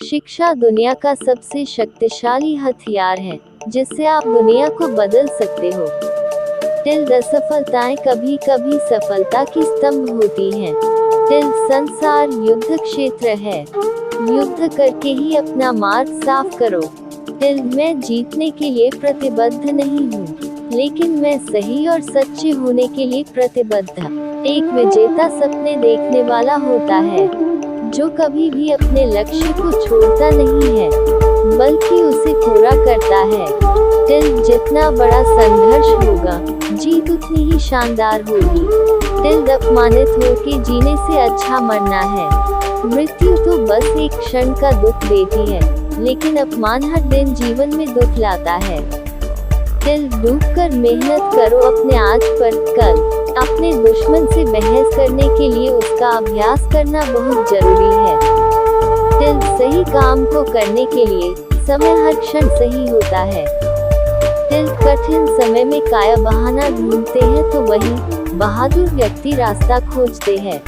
शिक्षा दुनिया का सबसे शक्तिशाली हथियार है, जिससे आप दुनिया को बदल सकते हो। असफलताएं कभी कभी सफलता की स्तंभ होती हैं। संसार युद्ध क्षेत्र है। युद्ध करके ही अपना मार्ग साफ करो। मैं जीतने के लिए प्रतिबद्ध नहीं हूँ, लेकिन मैं सही और सच्चे होने के लिए प्रतिबद्ध। एक विजेता सपने देखने वाला होता है, जो कभी भी अपने लक्ष्य को छोड़ता नहीं है, बल्कि उसे पूरा करता है। जितना बड़ा संघर्ष होगा, जीत उतनी ही शानदार होगी। अपमानित होकर जीने से अच्छा मरना है। मृत्यु तो बस एक क्षण का दुख देती है, लेकिन अपमान हर दिन जीवन में दुख लाता है। डूब कर मेहनत करो अपने आज पर कल। अपने दुश्मन से बहस करने के लिए उसका अभ्यास करना बहुत जरूरी है। सही काम को करने के लिए समय हर क्षण सही होता है। कठिन समय में काया बहाना ढूंढते हैं तो वही बहादुर व्यक्ति रास्ता खोजते हैं।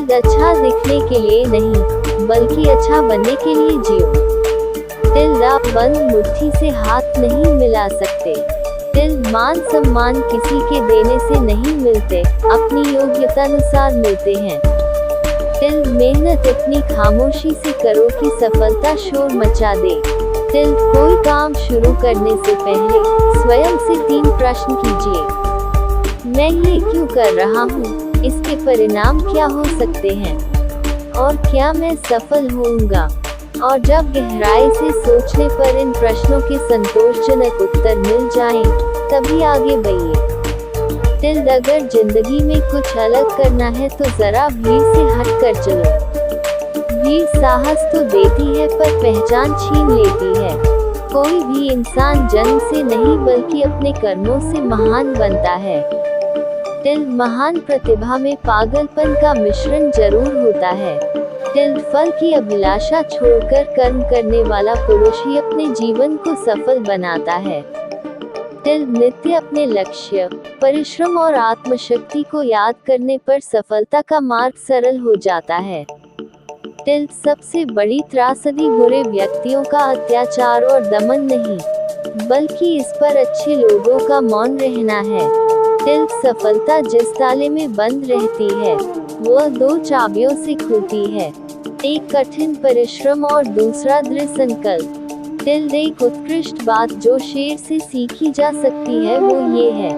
अच्छा दिखने के लिए नहीं, बल्कि अच्छा बनने के लिए जियो। आप बंद मुट्ठी से हाथ नहीं मिला सकते। मान सम्मान किसी के देने से नहीं मिलते, अपनी योग्यता अनुसार मिलते हैं। मेहनत इतनी खामोशी से करो कि सफलता शोर मचा दे। कोई काम शुरू करने से पहले स्वयं से 3 प्रश्न कीजिए। मैं ये क्यों कर रहा हूँ? इसके परिणाम क्या हो सकते हैं? और क्या मैं सफल होऊंगा? और जब गहराई से सोचने पर इन प्रश्नों के संतोषजनक उत्तर मिल जाएं, तभी आगे बढ़िए। अगर जिंदगी में कुछ अलग करना है तो जरा भीड़ से हटकर चलो। भीड़ साहस तो देती है, पर पहचान छीन लेती है। कोई भी इंसान जन्म से नहीं, बल्कि अपने कर्मों से महान बनता है। महान प्रतिभा में पागलपन का मिश्रण जरूर होता है। फल की अभिलाषा छोड़कर कर्म करने वाला पुरुष ही अपने जीवन को सफल बनाता है। नित्य अपने लक्ष्य, परिश्रम और आत्मशक्ति को याद करने पर सफलता का मार्ग सरल हो जाता है। सबसे बड़ी त्रासदी बुरे व्यक्तियों का अत्याचार और दमन नहीं, बल्कि इस पर अच्छे लोगों का मौन रहना है। सफलता जिस ताले में बंद रहती है, वह 2 चाबियों से खुलती है। एक कठिन परिश्रम और दूसरा दृढ़ संकल्प। एक उत्कृष्ट बात जो शेर से सीखी जा सकती है वो ये है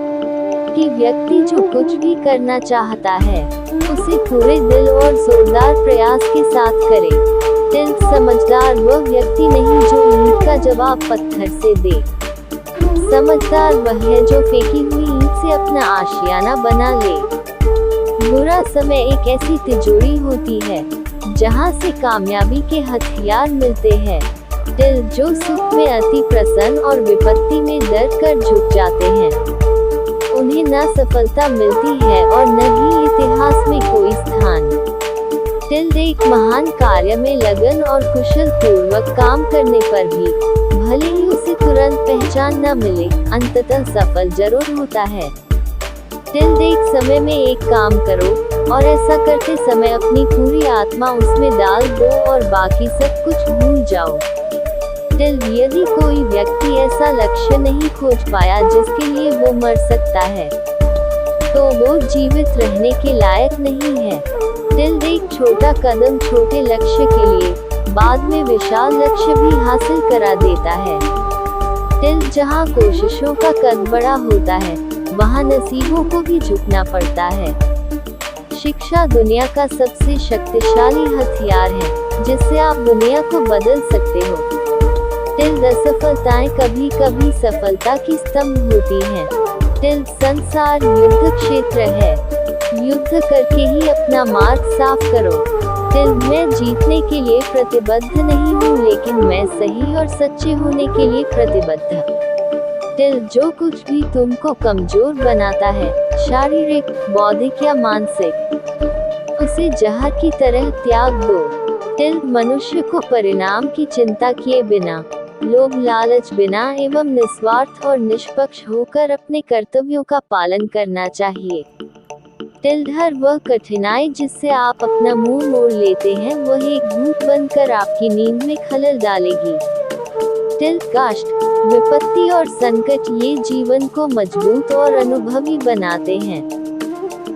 कि व्यक्ति जो कुछ भी करना चाहता है, उसे पूरे दिल और जोरदार प्रयास के साथ करे। समझदार वह व्यक्ति नहीं जो ईंट का जवाब पत्थर से दे। समझदार वह है जो फेंकी हुई ईंट से अपना आशियाना बना ले। बुरा समय एक ऐसी तिजोरी होती है, जहां से कामयाबी के हथियार मिलते हैं। जो सुख में अति प्रसन्न और विपत्ति में डर कर झुक जाते हैं, उन्हें न सफलता मिलती है और न ही इतिहास में कोई स्थान। एक महान कार्य में लगन और कुशल पूर्वक काम करने पर भी भले ही उसे तुरंत पहचान न मिले, अंततः सफल जरूर होता है। एक समय में एक काम करो और ऐसा करते समय अपनी पूरी आत्मा उसमें डाल दो और बाकी सब कुछ भूल जाओ। यदि कोई व्यक्ति ऐसा लक्ष्य नहीं खोज पाया जिसके लिए वो मर सकता है, तो वो जीवित रहने के लायक नहीं है। एक छोटा कदम छोटे लक्ष्य के लिए बाद में विशाल लक्ष्य भी हासिल करा देता है। जहाँ कोशिशों का कद बड़ा होता है, वहाँ नसीबों को भी झुकना पड़ता है। शिक्षा दुनिया का सबसे शक्तिशाली हथियार है, जिससे आप दुनिया को बदल सकते हो। असफलताएं कभी कभी सफलता की स्तंभ होती हैं। संसार युद्ध क्षेत्र है। युद्ध करके ही अपना मार्ग साफ करो। मैं जीतने के लिए प्रतिबद्ध नहीं हूँ, लेकिन मैं सही और सच्चे होने के लिए प्रतिबद्ध। जो कुछ भी तुमको कमजोर बनाता है, शारीरिक, बौद्धिक या मानसिक, उसे जहर की तरह त्याग दो। मनुष्य को परिणाम की चिंता किए बिना, लोभ लालच बिना एवं निस्वार्थ और निष्पक्ष होकर अपने कर्तव्यों का पालन करना चाहिए। तिल हर वह कठिनाई जिससे आप अपना मुंह मोड़ लेते हैं वह एक भूत बनकर आपकी नींद में खलल डालेगी। तिल कष्ट, विपत्ति और संकट ये जीवन को मजबूत और अनुभवी बनाते हैं।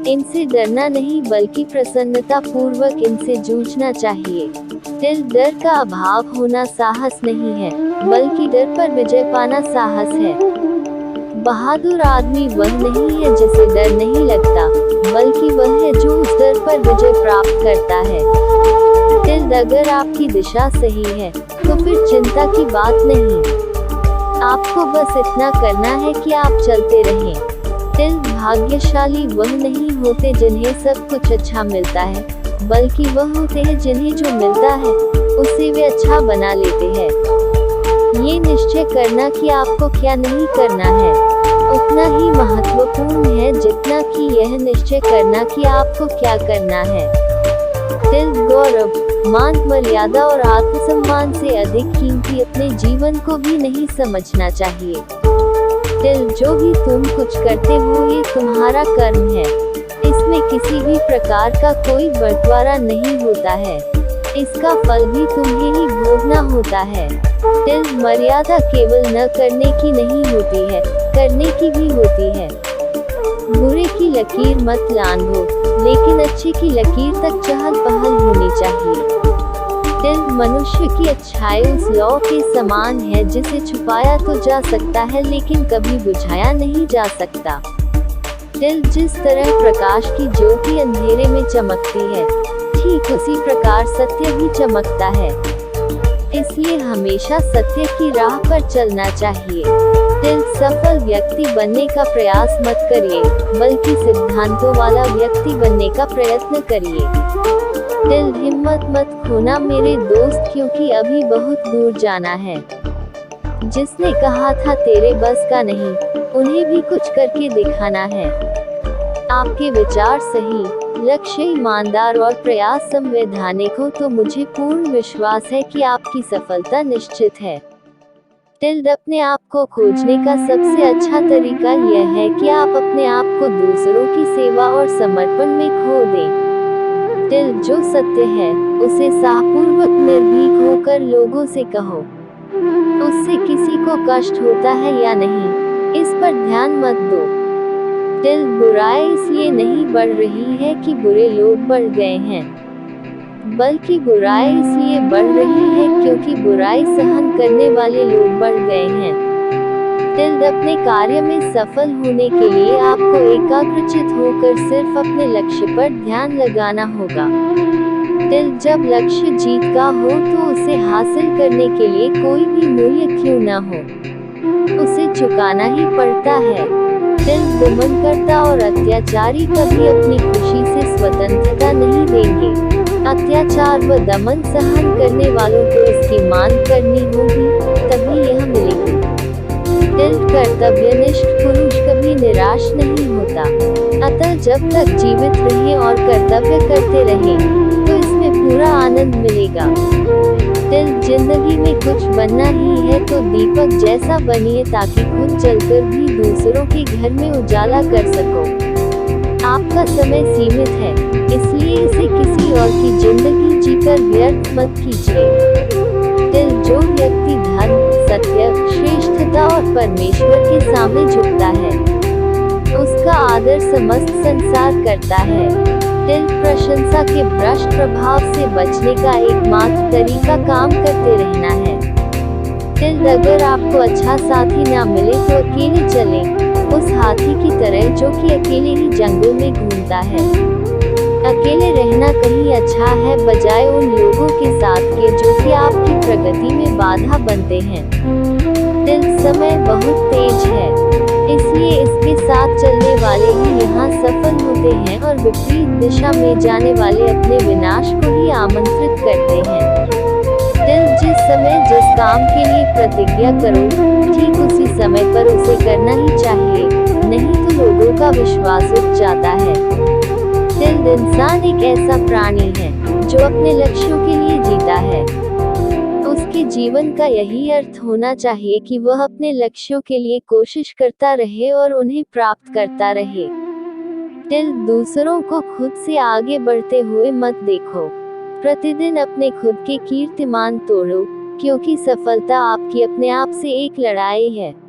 इनसे डरना नहीं बल्कि प्रसन्नता पूर्वक इनसे जूझना चाहिए। तिल डर का अभाव होना साहस नहीं है, बल्कि डर पर विजय पाना साहस है। बहादुर आदमी वह नहीं है जिसे डर नहीं लगता, बल्कि वह है जो उस डर पर विजय प्राप्त करता है। तिल अगर आपकी दिशा सही है तो फिर चिंता की बात नहीं। आपको बस इतना करना है कि आप चलते रहें। तिल भाग्यशाली वह नहीं होते जिन्हें सब कुछ अच्छा मिलता है, बल्कि वह होते हैं जिन्हें जो मिलता है उसे वे अच्छा बना लेते हैं। ये निश्चय करना कि आपको क्या नहीं करना है उतना ही महत्वपूर्ण है जितना कि यह निश्चय करना कि आपको क्या करना है। तिल गौरव, मान मर्यादा और आत्मसम्मान से अधिक कीमती अपने जीवन को भी नहीं समझना चाहिए। तिल जो भी तुम कुछ करते हो ये तुम्हारा कर्म है, इसमें किसी भी प्रकार का कोई बंटवारा नहीं होता है, इसका फल भी तुम्हें ही भोगना होता है। तिल मर्यादा केवल न करने की नहीं होती है, करने की भी होती है। बुरे की लकीर मत लांघो, लेकिन अच्छे की लकीर तक चहल पहल होनी चाहिए। तिल मनुष्य की अच्छाई उस लौ के समान है जिसे छुपाया तो जा सकता है लेकिन कभी बुझाया नहीं जा सकता। तिल जिस तरह प्रकाश की ज्योति अंधेरे में चमकती है, ठीक उसी प्रकार सत्य भी चमकता है। इसलिए हमेशा सत्य की राह पर चलना चाहिए। तिल सफल व्यक्ति बनने का प्रयास मत करिए, बल्कि सिद्धांतों वाला व्यक्ति बनने का प्रयत्न करिए। तिल हिम्मत मत खोना मेरे दोस्त, क्योंकि अभी बहुत दूर जाना है। जिसने कहा था तेरे बस का नहीं, उन्हें भी कुछ करके दिखाना है। आपके विचार सही, लक्ष्य ईमानदार और प्रयास संवैधानिक हो तो मुझे पूर्ण विश्वास है कि आपकी सफलता निश्चित है। तिल अपने आप को खोजने का सबसे अच्छा तरीका यह है कि आप अपने आप को दूसरों की सेवा और समर्पण में खो दें। तिल जो सत्य है उसे साहपूर्वक निर्भीक होकर लोगों से कहो। उससे किसी को कष्ट होता है या नहीं, इस पर ध्यान मत दो। तिल बुराई इसलिए नहीं बढ़ रही है कि बुरे लोग बढ़ गए हैं, बल्कि बुराई इसलिए बढ़ रही है क्योंकि बुराई सहन करने वाले लोग बढ़ गए हैं। तिल अपने कार्य में सफल होने के लिए आपको एकाग्रचित होकर सिर्फ अपने लक्ष्य पर ध्यान लगाना होगा। तिल जब लक्ष्य जीत का हो तो उसे हासिल करने के लिए कोई भी मूल्य क्यों न हो, उसे चुकाना ही पड़ता है। तिल दमनकर्ता और अत्याचारी कभी अपनी खुशी से स्वतंत्रता नहीं देंगे। अत्याचार व दमन सहन करने वालों को इसकी मान करनी होगी, तभी यह मिलेगी। तिल कर्तव्यनिष्ठ पुरुष कभी निराश नहीं होता, अतः जब तक जीवित रहें और कर्तव्य करते रहें तो इसमें पूरा आनंद मिलेगा। तिल जिंदगी में कुछ बनना ही है तो दीपक जैसा बनिए ताकि खुद जलकर भी दूसरों के घर में उजाला कर सको। आपका समय सीमित है, इसलिए इसे किसी और की जिंदगी जीकर व्यर्थ मत कीजिए। तिल जो व्यक्ति धर्म, सत्य, श्रेष्ठता और परमेश्वर के सामने झुकता है, उसका आदर समस्त संसार करता है। तिल प्रशंसा के भ्रष्ट प्रभाव से बचने का एकमात्र तरीका काम करते रहना है। तिल अगर आपको अच्छा साथी ना मिले तो अकेले चलें, उस हाथी की तरह जो कि अकेले ही जंगल में घूमता है। अकेले रहना कहीं अच्छा है बजाय उन लोगों के साथ के जो कि आपकी प्रगति में बाधा बनते हैं। तिल समय बहुत तेज है, इसलिए इसके साथ चलने वाले ही यहाँ सफल होते हैं और विपरीत दिशा में जाने वाले अपने विनाश को ही आमंत्रित करते हैं। तिल जिस समय जिस काम के लिए प्रतिज्ञा करो, ठीक उसी समय पर उसे करना ही चाहिए, नहीं तो लोगों का विश्वास उठ जाता है। तिल इंसान एक ऐसा प्राणी है जो अपने लक्ष्यों के लिए जीता है। उसके जीवन का यही अर्थ होना चाहिए कि वह अपने लक्ष्यों के लिए कोशिश करता रहे और उन्हें प्राप्त करता रहे। टिल दूसरों को खुद से आगे बढ़ते हुए मत देखो। प्रतिदिन अपने खुद के कीर्तिमान तोड़ो, क्योंकि सफलता आपकी अपने आप से एक लड़ाई है।